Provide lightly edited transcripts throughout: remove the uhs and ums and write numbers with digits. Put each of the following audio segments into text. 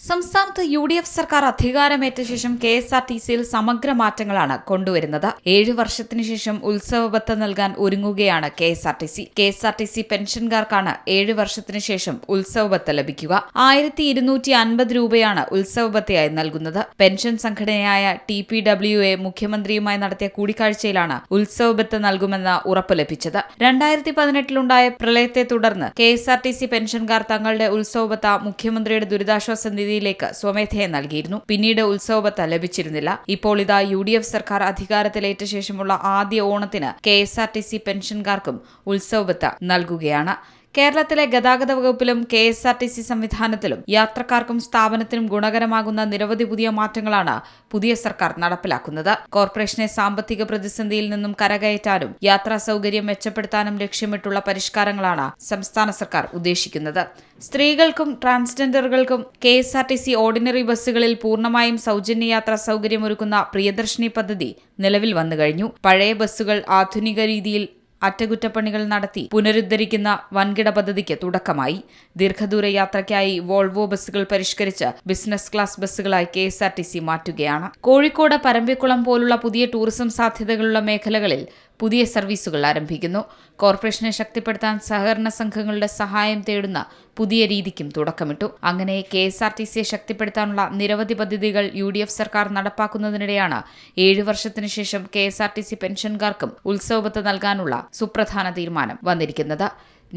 സംസ്ഥാനത്ത് UDF സർക്കാർ അധികാരമേറ്റ ശേഷം KSRTCയിൽ സമഗ്ര മാറ്റങ്ങളാണ് കൊണ്ടുവരുന്നത്. 7 വർഷത്തിനു ശേഷം ഉത്സവ ബത്ത നൽകാൻ ഒരുങ്ങുകയാണ് KSRTC. KSRTC പെൻഷൻകാർക്കാണ് 7 വർഷത്തിനു ശേഷം ഉത്സവ ബത്ത ലഭിക്കുക. 1250 രൂപയാണ് ഉത്സവ ബത്തയായി നൽകുന്നത്. പെൻഷൻ സംഘടനയായ TPWA മുഖ്യമന്ത്രിയുമായി നടത്തിയ കൂടിക്കാഴ്ചയിലാണ് ഉത്സവ ബത്ത നൽകുമെന്ന ഉറപ്പ് ലഭിച്ചത്. 2018-ലുണ്ടായ പ്രളയത്തെ തുടർന്ന് KSRTC പെൻഷൻകാർ തങ്ങളുടെ ഉത്സവ ബത്ത മുഖ്യമന്ത്രിയുടെ ദുരിതാശ്വാസ നിധിയിലേക്ക് സ്വമേധയെ നൽകിയിരുന്നു. പിന്നീട് ഉത്സവ ബത്ത ലഭിച്ചിരുന്നില്ല. ഇപ്പോൾ ഇതാ UDF സർക്കാർ അധികാരത്തിലേറ്റ ശേഷമുള്ള ആദ്യ ഓണത്തിന് KSRTC പെൻഷൻകാർക്കും ഉത്സവ ബത്ത നൽകുകയാണ്. കേരളത്തിലെ ഗതാഗത വകുപ്പിലും KSRTC സംവിധാനത്തിലും യാത്രക്കാർക്കും സ്ഥാപനത്തിനും ഗുണകരമാകുന്ന നിരവധി പുതിയ മാറ്റങ്ങളാണ് പുതിയ സർക്കാർ നടപ്പിലാക്കുന്നത്. കോർപ്പറേഷനെ സാമ്പത്തിക പ്രതിസന്ധിയിൽ നിന്നും കരകയറ്റാനും യാത്രാ സൗകര്യം മെച്ചപ്പെടുത്താനും ലക്ഷ്യമിട്ടുള്ള പരിഷ്കാരങ്ങളാണ് സംസ്ഥാന സർക്കാർ ഉദ്ദേശിക്കുന്നത്. സ്ത്രീകൾക്കും ട്രാൻസ്ജെൻഡറുകൾക്കും KSRTC ഓർഡിനറി ബസ്സുകളിൽ പൂർണ്ണമായും സൗജന്യ യാത്രാ സൗകര്യമൊരുക്കുന്ന പ്രിയദർശിനി പദ്ധതി നിലവിൽ വന്നുകഴിഞ്ഞു. പഴയ ബസ്സുകൾ ആധുനിക രീതിയിൽ അറ്റകുറ്റപ്പണികൾ നടത്തി പുനരുദ്ധരിക്കുന്ന വൻകിട പദ്ധതിക്ക് തുടക്കമായി. ദീർഘദൂര യാത്രയ്ക്കായി വോൾവോ ബസ്സുകൾ പരിഷ്കരിച്ച് ബിസിനസ് ക്ലാസ് ബസ്സുകളായി KSRTC മാറ്റുകയാണ്. കോഴിക്കോട് പരമ്പിക്കുളം പോലുള്ള പുതിയ ടൂറിസം സാധ്യതകളുള്ള മേഖലകളിൽ പുതിയ സർവീസുകൾ ആരംഭിക്കുന്നു. കോർപ്പറേഷനെ ശക്തിപ്പെടുത്താൻ സഹകരണ സംഘങ്ങളുടെ സഹായം തേടുന്ന പുതിയ രീതിക്കും തുടക്കമിട്ടു. അങ്ങനെ KSRTCയെ ശക്തിപ്പെടുത്താനുള്ള നിരവധി പദ്ധതികൾ UDF സർക്കാർ നടപ്പാക്കുന്നതിനിടെയാണ് 7 വർഷത്തിനു ശേഷം KSRTC പെൻഷൻകാർക്കും ഉത്സവ ബത്ത നൽകാനുള്ള സുപ്രധാന തീരുമാനം വന്നിരിക്കുന്നത്.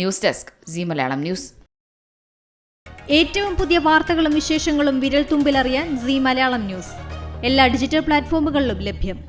News desk C Malayalam news. ഏറ്റവും പുതിയ വാർത്തകളും വിശേഷങ്ങളും വിരൽ തുമ്പിലറിയാൻ സി മലയാളം ന്യൂസ് എല്ലാ ഡിജിറ്റൽ പ്ലാറ്റ്ഫോമുകളിലും ലഭ്യം.